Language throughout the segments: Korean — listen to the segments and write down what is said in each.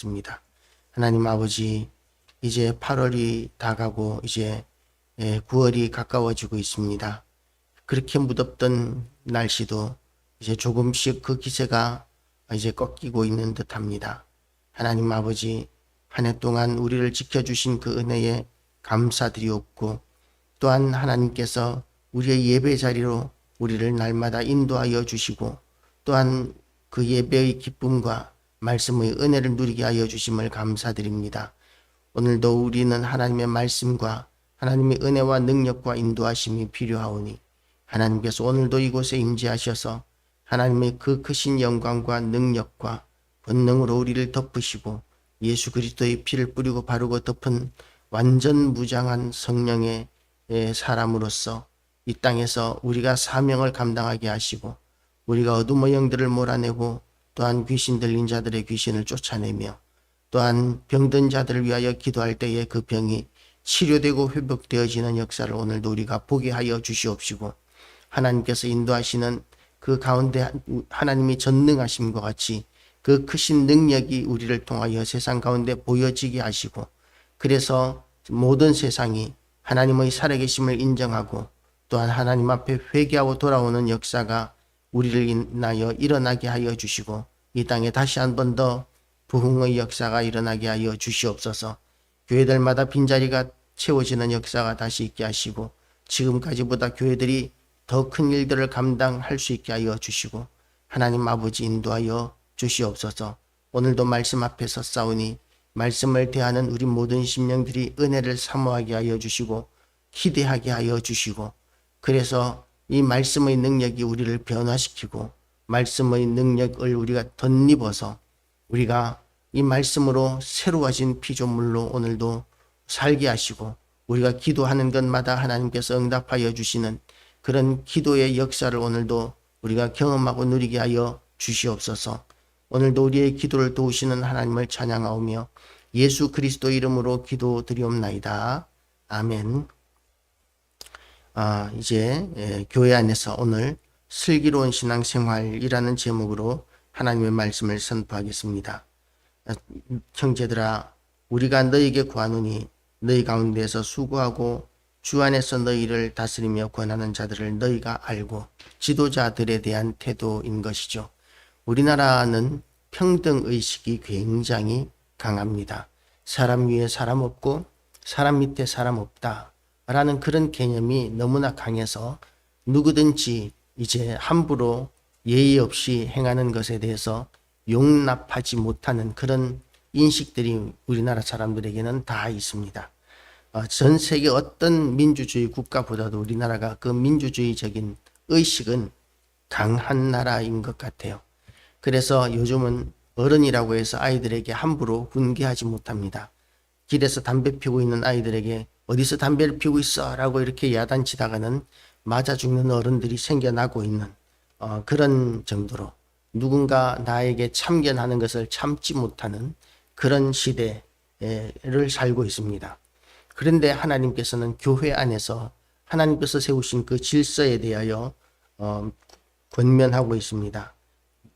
있습니다. 하나님 아버지, 이제 8월이 다가고 이제 9월이 가까워지고 있습니다. 그렇게 무덥던 날씨도 이제 조금씩 그 기세가 이제 꺾이고 있는 듯합니다. 하나님 아버지, 한 해 동안 우리를 지켜주신 그 은혜에 감사드리옵고, 또한 하나님께서 우리의 예배 자리로 우리를 날마다 인도하여 주시고, 또한 그 예배의 기쁨과 말씀의 은혜를 누리게 하여 주심을 감사드립니다. 오늘도 우리는 하나님의 말씀과 하나님의 은혜와 능력과 인도하심이 필요하오니, 하나님께서 오늘도 이곳에 임재하셔서 하나님의 그 크신 영광과 능력과 권능으로 우리를 덮으시고, 예수 그리스도의 피를 뿌리고 바르고 덮은 완전 무장한 성령의 사람으로서 이 땅에서 우리가 사명을 감당하게 하시고, 우리가 어둠의 영들을 몰아내고, 또한 귀신 들린 자들의 귀신을 쫓아내며, 또한 병든 자들을 위하여 기도할 때에 그 병이 치료되고 회복되어지는 역사를 오늘도 우리가 보게 하여 주시옵시고, 하나님께서 인도하시는 그 가운데 하나님이 전능하심과 같이 그 크신 능력이 우리를 통하여 세상 가운데 보여지게 하시고, 그래서 모든 세상이 하나님의 살아계심을 인정하고, 또한 하나님 앞에 회개하고 돌아오는 역사가 우리를 인하여 일어나게 하여 주시고, 이 땅에 다시 한 번 더 부흥의 역사가 일어나게 하여 주시옵소서. 교회들마다 빈자리가 채워지는 역사가 다시 있게 하시고, 지금까지보다 교회들이 더 큰 일들을 감당할 수 있게 하여 주시고, 하나님 아버지 인도하여 주시옵소서. 오늘도 말씀 앞에서 싸우니 말씀을 대하는 우리 모든 심령들이 은혜를 사모하게 하여 주시고, 기대하게 하여 주시고, 그래서 이 말씀의 능력이 우리를 변화시키고, 말씀의 능력을 우리가 덧입어서 우리가 이 말씀으로 새로워진 피조물로 오늘도 살게 하시고, 우리가 기도하는 것마다 하나님께서 응답하여 주시는 그런 기도의 역사를 오늘도 우리가 경험하고 누리게 하여 주시옵소서. 오늘도 우리의 기도를 도우시는 하나님을 찬양하오며 예수 그리스도 이름으로 기도드리옵나이다. 아멘. 이제 교회 안에서 오늘 슬기로운 신앙생활이라는 제목으로 하나님의 말씀을 선포하겠습니다. 형제들아, 우리가 너희에게 구하노니 너희 가운데에서 수고하고 주 안에서 너희를 다스리며 권하는 자들을 너희가 알고, 지도자들에 대한 태도인 것이죠. 우리나라는 평등의식이 굉장히 강합니다. 사람 위에 사람 없고 사람 밑에 사람 없다 라는 그런 개념이 너무나 강해서 누구든지 이제 함부로 예의 없이 행하는 것에 대해서 용납하지 못하는 그런 인식들이 우리나라 사람들에게는 다 있습니다. 전 세계 어떤 민주주의 국가보다도 우리나라가 그 민주주의적인 의식은 강한 나라인 것 같아요. 그래서 요즘은 어른이라고 해서 아이들에게 함부로 훈계하지 못합니다. 길에서 담배 피우고 있는 아이들에게 어디서 담배를 피우고 있어 라고 이렇게 야단치다가는 맞아 죽는 어른들이 생겨나고 있는 그런 정도로 누군가 나에게 참견하는 것을 참지 못하는 그런 시대를 살고 있습니다. 그런데 하나님께서는 교회 안에서 하나님께서 세우신 그 질서에 대하여 권면하고 있습니다.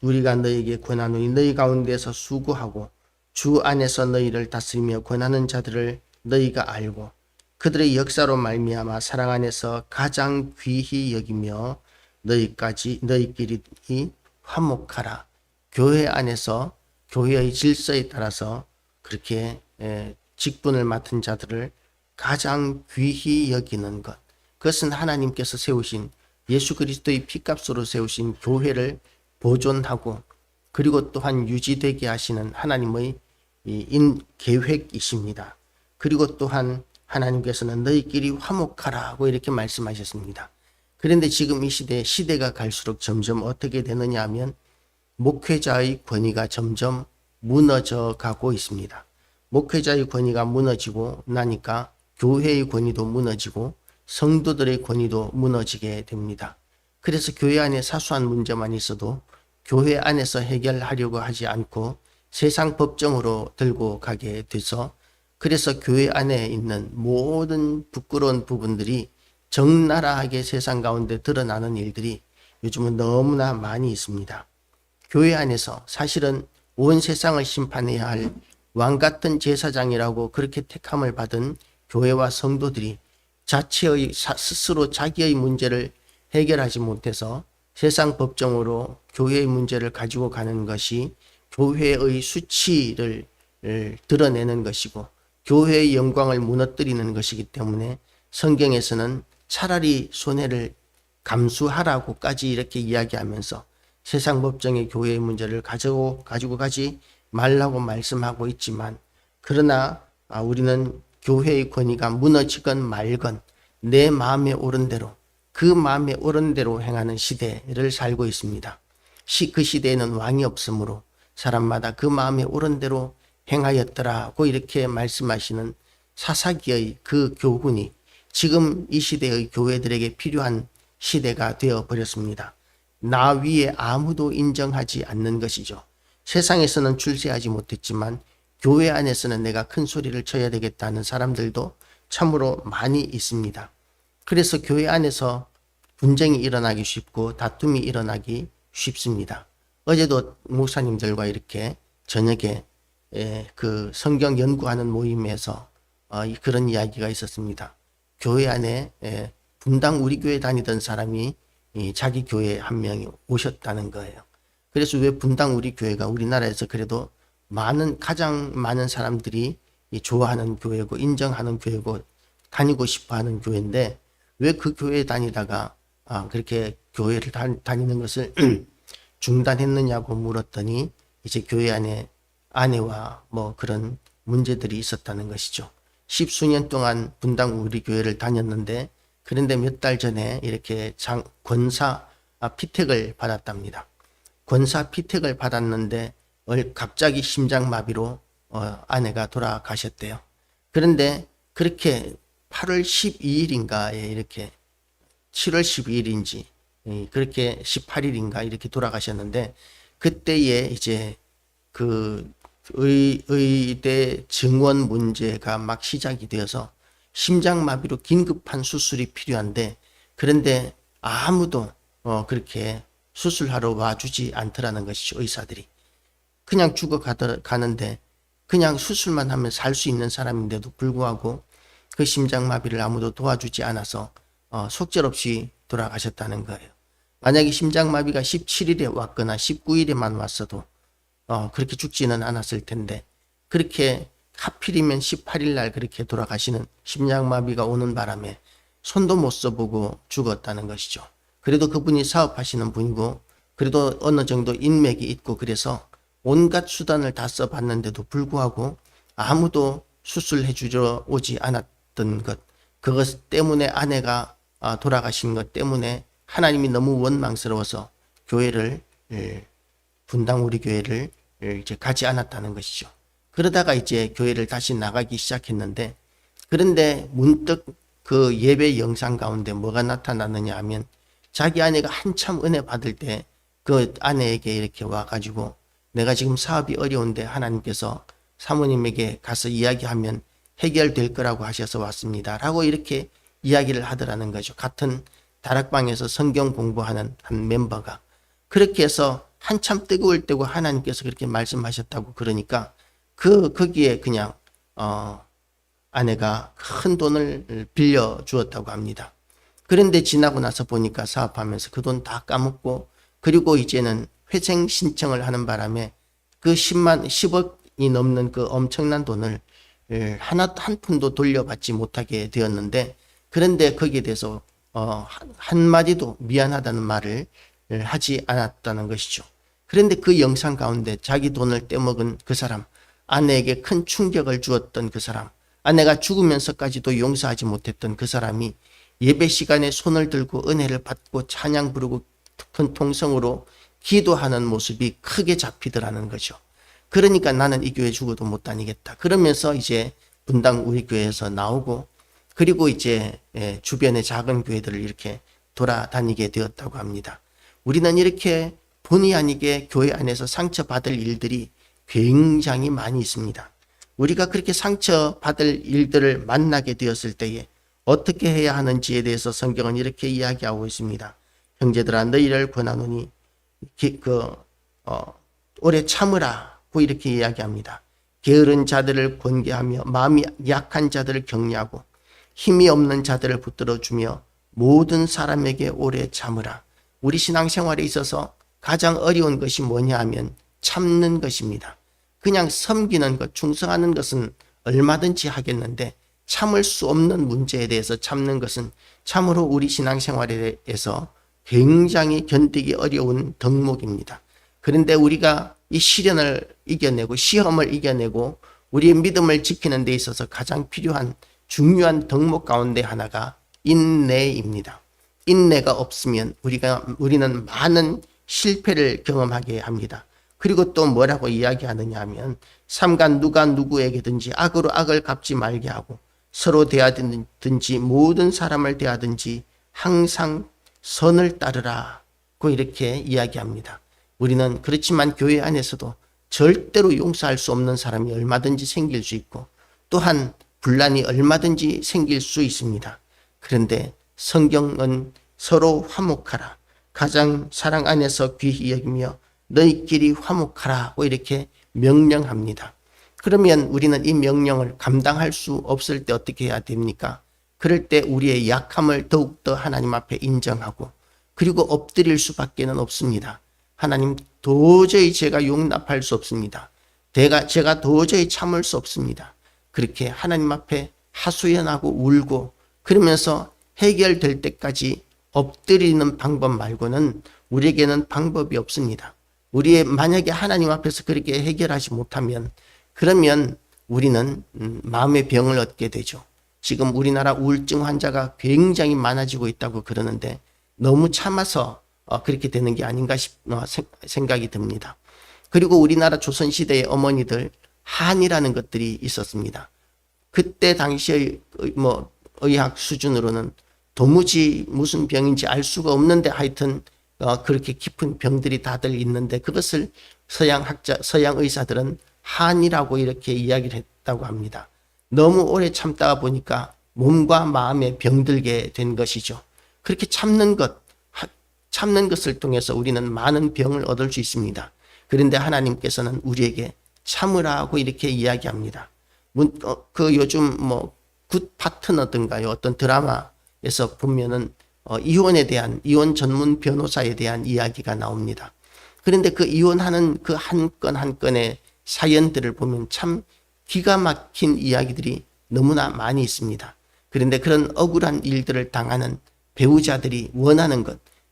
우리가 너희에게 권하노니 너희 가운데서 수고하고 주 안에서 너희를 다스리며 권하는 자들을 너희가 알고, 그들의 역사로 말미암아 사랑 안에서 가장 귀히 여기며 너희끼리 화목하라. 교회 안에서 교회의 질서에 따라서 그렇게 직분을 맡은 자들을 가장 귀히 여기는 것, 그것은 하나님께서 세우신 예수 그리스도의 피값으로 세우신 교회를 보존하고, 그리고 또한 유지되게 하시는 하나님의 계획이십니다. 그리고 또한 하나님께서는 너희끼리 화목하라고 이렇게 말씀하셨습니다. 그런데 지금 이 시대가 갈수록 점점 어떻게 되느냐 하면 목회자의 권위가 점점 무너져 가고 있습니다. 목회자의 권위가 무너지고 나니까 교회의 권위도 무너지고 성도들의 권위도 무너지게 됩니다. 그래서 교회 안에 사소한 문제만 있어도 교회 안에서 해결하려고 하지 않고 세상 법정으로 들고 가게 돼서, 그래서 교회 안에 있는 모든 부끄러운 부분들이 적나라하게 세상 가운데 드러나는 일들이 요즘은 너무나 많이 있습니다. 교회 안에서 사실은 온 세상을 심판해야 할 왕 같은 제사장이라고 그렇게 택함을 받은 교회와 성도들이 자체의 스스로 자기의 문제를 해결하지 못해서 세상 법정으로 교회의 문제를 가지고 가는 것이 교회의 수치를 드러내는 것이고 교회의 영광을 무너뜨리는 것이기 때문에 성경에서는 차라리 손해를 감수하라고까지 이렇게 이야기하면서 세상 법정의 교회의 문제를 가지고 가지 말라고 말씀하고 있지만, 그러나 우리는 교회의 권위가 무너지건 말건 내 마음에 오른 대로 그 마음에 오른 대로 행하는 시대를 살고 있습니다. 그 시대에는 왕이 없으므로 사람마다 그 마음에 오른 대로 행하였더라고 이렇게 말씀하시는 사사기의 그 교훈이 지금 이 시대의 교회들에게 필요한 시대가 되어 버렸습니다. 나 위에 아무도 인정하지 않는 것이죠. 세상에서는 출세하지 못했지만 교회 안에서는 내가 큰 소리를 쳐야 되겠다는 사람들도 참으로 많이 있습니다. 그래서 교회 안에서 분쟁이 일어나기 쉽고 다툼이 일어나기 쉽습니다. 어제도 목사님들과 이렇게 저녁에 그 성경 연구하는 모임에서 그런 이야기가 있었습니다. 교회 안에 분당 우리 교회 다니던 사람이 자기 교회에 한 명이 오셨다는 거예요. 그래서 왜 분당 우리 교회가 우리나라에서 그래도 가장 많은 사람들이 좋아하는 교회고 인정하는 교회고 다니고 싶어 하는 교회인데 왜 그 교회에 다니다가 그렇게 교회를 다니는 것을 중단했느냐고 물었더니 이제 교회 안에 아내와 뭐 그런 문제들이 있었다는 것이죠. 십수년 동안 분당 우리 교회를 다녔는데 그런데 몇 달 전에 이렇게 권사 피택을 받았답니다. 권사 피택을 받았는데 갑자기 심장마비로 아내가 돌아가셨대요. 그런데 그렇게 8월 12일인가에 이렇게 7월 12일인지 그렇게 18일인가 이렇게 돌아가셨는데 그때에 이제 그 의대 증원 문제가 막 시작이 되어서 심장마비로 긴급한 수술이 필요한데 그런데 아무도 그렇게 수술하러 와주지 않더라는 것이죠. 의사들이 그냥 가는데 그냥 수술만 하면 살 수 있는 사람인데도 불구하고 그 심장마비를 아무도 도와주지 않아서 속절없이 돌아가셨다는 거예요. 만약에 심장마비가 17일에 왔거나 19일에만 왔어도 그렇게 죽지는 않았을 텐데 그렇게 하필이면 18일 날 그렇게 돌아가시는 심장마비가 오는 바람에 손도 못 써보고 죽었다는 것이죠. 그래도 그분이 사업하시는 분이고 그래도 어느 정도 인맥이 있고 그래서 온갖 수단을 다 써봤는데도 불구하고 아무도 수술해 주러 오지 않았던 것, 그것 때문에 아내가 돌아가신 것 때문에 하나님이 너무 원망스러워서 교회를 분당 우리 교회를 이제 가지 않았다는 것이죠. 그러다가 이제 교회를 다시 나가기 시작했는데 그런데 문득 그 예배 영상 가운데 뭐가 나타났느냐 하면 자기 아내가 한참 은혜 받을 때 그 아내에게 이렇게 와가지고 내가 지금 사업이 어려운데 하나님께서 사모님에게 가서 이야기하면 해결될 거라고 하셔서 왔습니다 라고 이렇게 이야기를 하더라는 거죠. 같은 다락방에서 성경 공부하는 한 멤버가 그렇게 해서 한참 뜨거울 때고 하나님께서 그렇게 말씀하셨다고 그러니까 거기에 그냥 아내가 큰 돈을 빌려 주었다고 합니다. 그런데 지나고 나서 보니까 사업하면서 그 돈 다 까먹고 그리고 이제는 회생 신청을 하는 바람에 그 10억이 넘는 그 엄청난 돈을 한 푼도 돌려받지 못하게 되었는데 그런데 거기에 대해서 한마디도 미안하다는 말을 하지 않았다는 것이죠. 그런데 그 영상 가운데 자기 돈을 떼먹은 그 사람, 아내에게 큰 충격을 주었던 그 사람, 아내가 죽으면서까지도 용서하지 못했던 그 사람이 예배 시간에 손을 들고 은혜를 받고 찬양 부르고 큰 통성으로 기도하는 모습이 크게 잡히더라는 거죠. 그러니까 나는 이 교회 죽어도 못 다니겠다. 그러면서 이제 분당 우리 교회에서 나오고 그리고 이제 주변의 작은 교회들을 이렇게 돌아다니게 되었다고 합니다. 우리는 이렇게 본의 아니게 교회 안에서 상처받을 일들이 굉장히 많이 있습니다. 우리가 그렇게 상처받을 일들을 만나게 되었을 때에 어떻게 해야 하는지에 대해서 성경은 이렇게 이야기하고 있습니다. 형제들아 너희를 권하노니 오래 참으라고 이렇게 이야기합니다. 게으른 자들을 권계하며 마음이 약한 자들을 격려하고 힘이 없는 자들을 붙들어주며 모든 사람에게 오래 참으라. 우리 신앙생활에 있어서 가장 어려운 것이 뭐냐 하면 참는 것입니다. 그냥 섬기는 것, 충성하는 것은 얼마든지 하겠는데 참을 수 없는 문제에 대해서 참는 것은 참으로 우리 신앙생활에서 굉장히 견디기 어려운 덕목입니다. 그런데 우리가 이 시련을 이겨내고 시험을 이겨내고 우리의 믿음을 지키는 데 있어서 가장 필요한 중요한 덕목 가운데 하나가 인내입니다. 인내가 없으면 우리는 많은 실패를 경험하게 합니다. 그리고 또 뭐라고 이야기하느냐 하면 삼가 누가 누구에게든지 악으로 악을 갚지 말게 하고 서로 대하든지 모든 사람을 대하든지 항상 선을 따르라고 이렇게 이야기합니다. 우리는 그렇지만 교회 안에서도 절대로 용서할 수 없는 사람이 얼마든지 생길 수 있고 또한 분란이 얼마든지 생길 수 있습니다. 그런데 성경은 서로 화목하라. 가장 사랑 안에서 귀히 여기며 너희끼리 화목하라고 이렇게 명령합니다. 그러면 우리는 이 명령을 감당할 수 없을 때 어떻게 해야 됩니까? 그럴 때 우리의 약함을 더욱더 하나님 앞에 인정하고 그리고 엎드릴 수밖에는 없습니다. 하나님, 도저히 제가 용납할 수 없습니다. 제가 도저히 참을 수 없습니다. 그렇게 하나님 앞에 하소연하고 울고 그러면서 해결될 때까지 엎드리는 방법 말고는 우리에게는 방법이 없습니다. 만약에 하나님 앞에서 그렇게 해결하지 못하면 그러면 우리는 마음의 병을 얻게 되죠. 지금 우리나라 우울증 환자가 굉장히 많아지고 있다고 그러는데 너무 참아서 그렇게 되는 게 아닌가 생각이 듭니다. 그리고 우리나라 조선시대의 어머니들 한이라는 것들이 있었습니다. 그때 당시의 의학 수준으로는 도무지 무슨 병인지 알 수가 없는데 하여튼 그렇게 깊은 병들이 다들 있는데 그것을 서양 의사들은 한이라고 이렇게 이야기를 했다고 합니다. 너무 오래 참다가 보니까 몸과 마음에 병들게 된 것이죠. 그렇게 참는 것을 통해서 우리는 많은 병을 얻을 수 있습니다. 그런데 하나님께서는 우리에게 참으라고 이렇게 이야기합니다. 요즘 굿 파트너든가요, 어떤 드라마에서 보면은 이혼 전문 변호사에 대한 이야기가 나옵니다. 그런데 그 이혼하는 그 한 건 한 건의 사연들을 보면 참 기가 막힌 이야기들이 너무나 많이 있습니다. 그런데 그런 억울한 일들을 당하는 배우자들이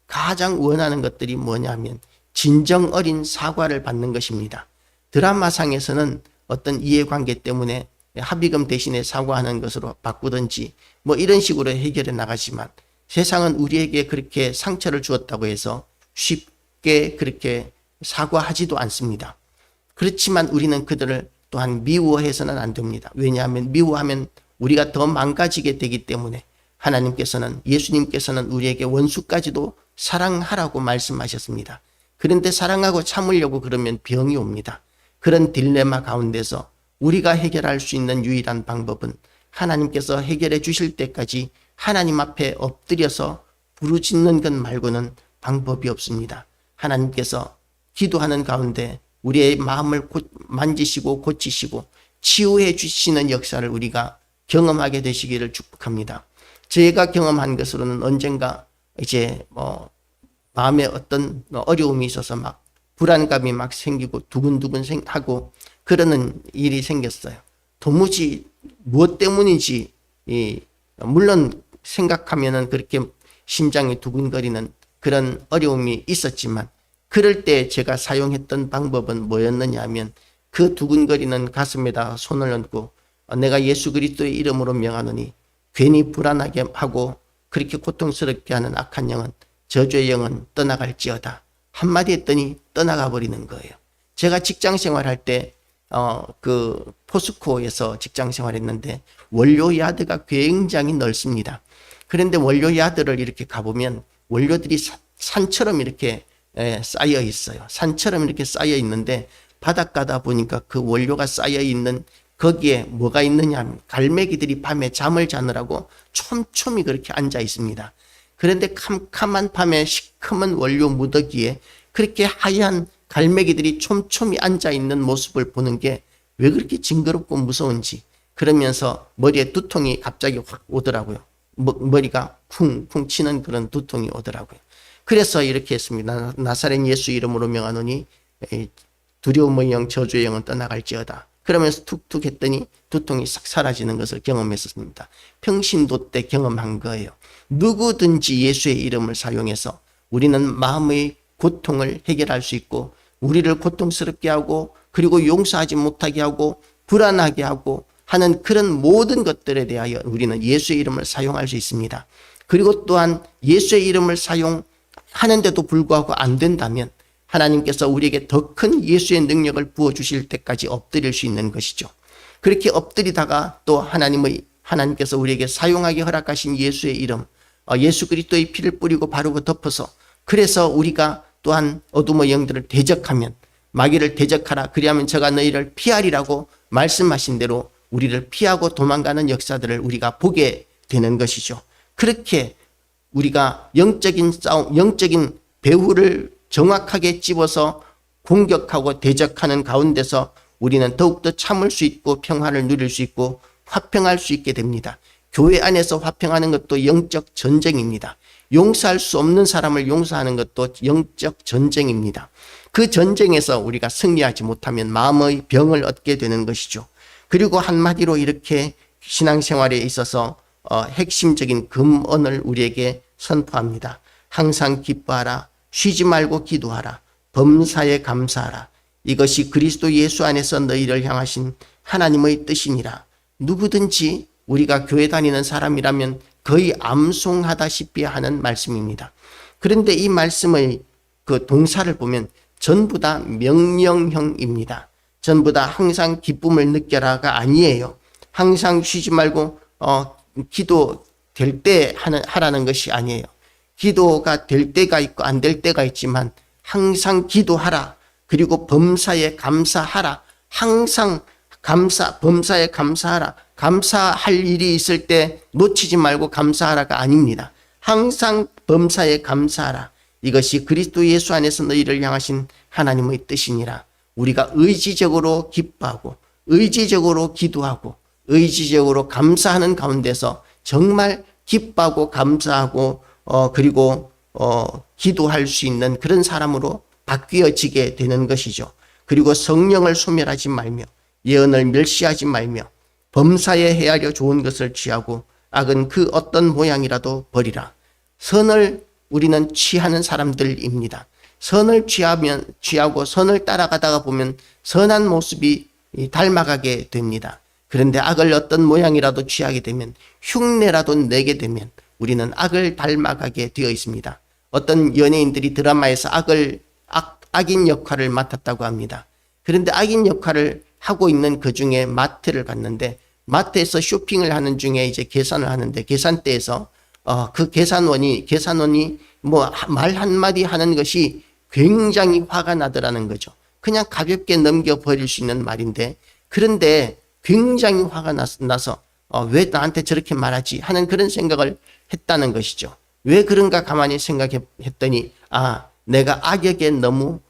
가장 원하는 것들이 뭐냐면 진정 어린 사과를 받는 것입니다. 드라마상에서는 어떤 이해관계 때문에 합의금 대신에 사과하는 것으로 바꾸든지 이런 식으로 해결해 나가지만 세상은 우리에게 그렇게 상처를 주었다고 해서 쉽게 그렇게 사과하지도 않습니다. 그렇지만 우리는 그들을 또한 미워해서는 안 됩니다. 왜냐하면 미워하면 우리가 더 망가지게 되기 때문에 예수님께서는 우리에게 원수까지도 사랑하라고 말씀하셨습니다. 그런데 사랑하고 참으려고 그러면 병이 옵니다. 그런 딜레마 가운데서 우리가 해결할 수 있는 유일한 방법은 하나님께서 해결해 주실 때까지 하나님 앞에 엎드려서 부르짖는 것 말고는 방법이 없습니다. 하나님께서 기도하는 가운데 우리의 마음을 만지시고 고치시고 치유해 주시는 역사를 우리가 경험하게 되시기를 축복합니다. 제가 경험한 것으로는 언젠가 이제 마음에 어떤 어려움이 있어서 막 불안감이 막 생기고 두근두근 하고 그러는 일이 생겼어요. 도무지 무엇 때문인지 물론 생각하면은 그렇게 심장이 두근거리는 그런 어려움이 있었지만 그럴 때 제가 사용했던 방법은 뭐였느냐 하면 그 두근거리는 가슴에다 손을 얹고 내가 예수 그리스도의 이름으로 명하노니 괜히 불안하게 하고 그렇게 고통스럽게 하는 악한 영은 저주의 영은 떠나갈지어다. 한마디 했더니 떠나가 버리는 거예요. 제가 직장 생활할 때 그 포스코에서 직장 생활했는데 원료 야드가 굉장히 넓습니다. 그런데 원료 야드를 이렇게 가보면 원료들이 산처럼 이렇게 쌓여 있어요. 산처럼 이렇게 쌓여 있는데 바닷가다 보니까 그 원료가 쌓여 있는 거기에 뭐가 있느냐 하면 갈매기들이 밤에 잠을 자느라고 촘촘히 그렇게 앉아 있습니다. 그런데 캄캄한 밤에 시커먼 원료 무더기에 그렇게 하얀 갈매기들이 촘촘히 앉아 있는 모습을 보는 게 왜 그렇게 징그럽고 무서운지. 그러면서 머리에 두통이 갑자기 확 오더라고요. 머리가 쿵쿵 치는 그런 두통이 오더라고요. 그래서 이렇게 했습니다. 나사렛 예수 이름으로 명하노니 두려움의 영 저주의 영은 떠나갈지어다. 그러면서 툭툭 했더니 두통이 싹 사라지는 것을 경험했었습니다. 평신도 때 경험한 거예요. 누구든지 예수의 이름을 사용해서 우리는 마음의 고통을 해결할 수 있고, 우리를 고통스럽게 하고, 그리고 용서하지 못하게 하고, 불안하게 하고 하는 그런 모든 것들에 대하여 우리는 예수의 이름을 사용할 수 있습니다. 그리고 또한 예수의 이름을 사용하는데도 불구하고 안 된다면 하나님께서 우리에게 더 큰 예수의 능력을 부어주실 때까지 엎드릴 수 있는 것이죠. 그렇게 엎드리다가 또 하나님께서 우리에게 사용하게 허락하신 예수의 이름, 예수 그리스도의 피를 뿌리고 바르고 덮어서, 그래서 우리가 또한 어둠의 영들을 대적하면, 마귀를 대적하라 그리하면 저가 너희를 피하리라고 말씀하신 대로 우리를 피하고 도망가는 역사들을 우리가 보게 되는 것이죠. 그렇게 우리가 영적인 싸움, 영적인 배후를 정확하게 집어서 공격하고 대적하는 가운데서 우리는 더욱더 참을 수 있고 평화를 누릴 수 있고 화평할 수 있게 됩니다. 교회 안에서 화평하는 것도 영적 전쟁입니다. 용서할 수 없는 사람을 용서하는 것도 영적 전쟁입니다. 그 전쟁에서 우리가 승리하지 못하면 마음의 병을 얻게 되는 것이죠. 그리고 한마디로 이렇게 신앙생활에 있어서 핵심적인 금언을 우리에게 선포합니다. 항상 기뻐하라. 쉬지 말고 기도하라. 범사에 감사하라. 이것이 그리스도 예수 안에서 너희를 향하신 하나님의 뜻이니라. 누구든지 우리가 교회 다니는 사람이라면 거의 암송하다시피 하는 말씀입니다. 그런데 이 말씀의 그 동사를 보면 전부 다 명령형입니다. 전부 다 항상 기쁨을 느껴라가 아니에요. 항상 쉬지 말고 기도 될 때 하라는 것이 아니에요. 기도가 될 때가 있고 안 될 때가 있지만 항상 기도하라. 그리고 범사에 감사하라. 항상 범사에 감사하라. 감사할 일이 있을 때 놓치지 말고 감사하라가 아닙니다. 항상 범사에 감사하라. 이것이 그리스도 예수 안에서 너희를 향하신 하나님의 뜻이니라. 우리가 의지적으로 기뻐하고 의지적으로 기도하고 의지적으로 감사하는 가운데서 정말 기뻐하고 감사하고 그리고 기도할 수 있는 그런 사람으로 바뀌어지게 되는 것이죠. 그리고 성령을 소멸하지 말며 예언을 멸시하지 말며 범사에 헤아려 좋은 것을 취하고 악은 그 어떤 모양이라도 버리라. 선을 우리는 취하는 사람들입니다. 선을 취하고 선을 따라가다가 보면 선한 모습이 닮아가게 됩니다. 그런데 악을 어떤 모양이라도 취하게 되면, 흉내라도 내게 되면 우리는 악을 닮아가게 되어 있습니다. 어떤 연예인들이 드라마에서 악인 역할을 맡았다고 합니다. 그런데 악인 역할을 하고 있는 그 중에 마트를 갔는데, 마트에서 쇼핑을 하는 중에 이제 계산을 하는데, 계산대에서 그 계산원이 뭐 말 한마디 하는 것이 굉장히 화가 나더라는 거죠. 그냥 가볍게 넘겨버릴 수 있는 말인데, 그런데 굉장히 화가 나서 왜 나한테 저렇게 말하지 하는 그런 생각을 했다는 것이죠. 왜 그런가 가만히 생각했더니 내가 악역에 너무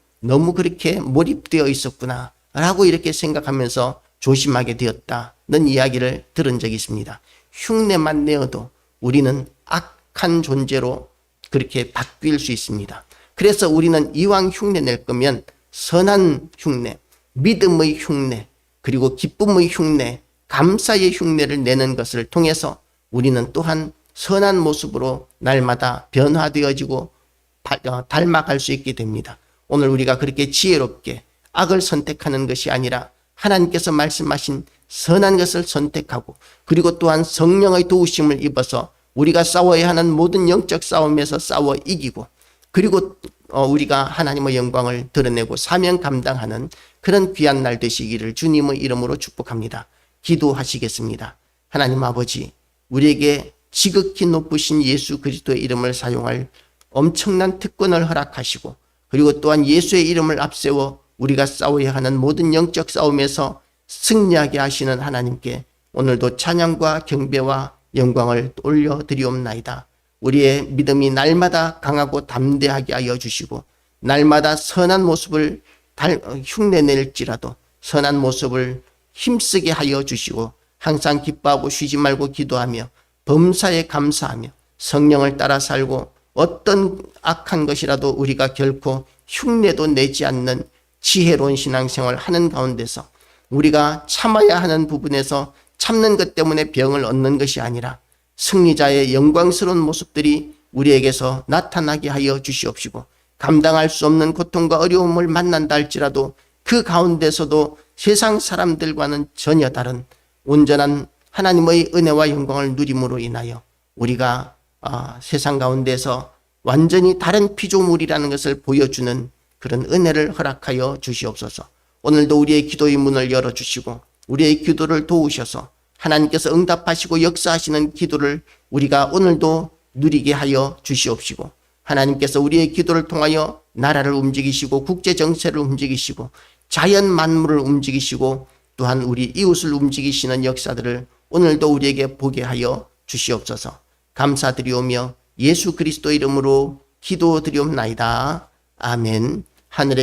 그렇게 몰입되어 있었구나 라고 이렇게 생각하면서 조심하게 되었다는 이야기를 들은 적이 있습니다. 흉내만 내어도 우리는 악한 존재로 그렇게 바뀔 수 있습니다. 그래서 우리는 이왕 흉내 낼 거면 선한 흉내, 믿음의 흉내, 그리고 기쁨의 흉내, 감사의 흉내를 내는 것을 통해서 우리는 또한 선한 모습으로 날마다 변화되어지고 닮아갈 수 있게 됩니다. 오늘 우리가 그렇게 지혜롭게 악을 선택하는 것이 아니라 하나님께서 말씀하신 선한 것을 선택하고, 그리고 또한 성령의 도우심을 입어서 우리가 싸워야 하는 모든 영적 싸움에서 싸워 이기고, 그리고 우리가 하나님의 영광을 드러내고 사명 감당하는 그런 귀한 날 되시기를 주님의 이름으로 축복합니다. 기도하시겠습니다. 하나님 아버지, 우리에게 지극히 높으신 예수 그리스도의 이름을 사용할 엄청난 특권을 허락하시고, 그리고 또한 예수의 이름을 앞세워 우리가 싸워야 하는 모든 영적 싸움에서 승리하게 하시는 하나님께 오늘도 찬양과 경배와 영광을 올려드리옵나이다. 우리의 믿음이 날마다 강하고 담대하게 하여 주시고, 날마다 선한 모습을 흉내낼지라도 선한 모습을 힘쓰게 하여 주시고 항상 기뻐하고 쉬지 말고 기도하며 범사에 감사하며 성령을 따라 살고 어떤 악한 것이라도 우리가 결코 흉내도 내지 않는 지혜로운 신앙생활을 하는 가운데서 우리가 참아야 하는 부분에서 참는 것 때문에 병을 얻는 것이 아니라 승리자의 영광스러운 모습들이 우리에게서 나타나게 하여 주시옵시고 감당할 수 없는 고통과 어려움을 만난다 할지라도 그 가운데서도 세상 사람들과는 전혀 다른 온전한 하나님의 은혜와 영광을 누림으로 인하여 우리가 세상 가운데서 완전히 다른 피조물이라는 것을 보여주는 그런 은혜를 허락하여 주시옵소서. 오늘도 우리의 기도의 문을 열어주시고 우리의 기도를 도우셔서 하나님께서 응답하시고 역사하시는 기도를 우리가 오늘도 누리게 하여 주시옵시고 하나님께서 우리의 기도를 통하여 나라를 움직이시고 국제정세를 움직이시고 자연 만물을 움직이시고 또한 우리 이웃을 움직이시는 역사들을 오늘도 우리에게 보게 하여 주시옵소서. 감사드리오며 예수 그리스도 이름으로 기도드리옵나이다. 아멘. 하늘의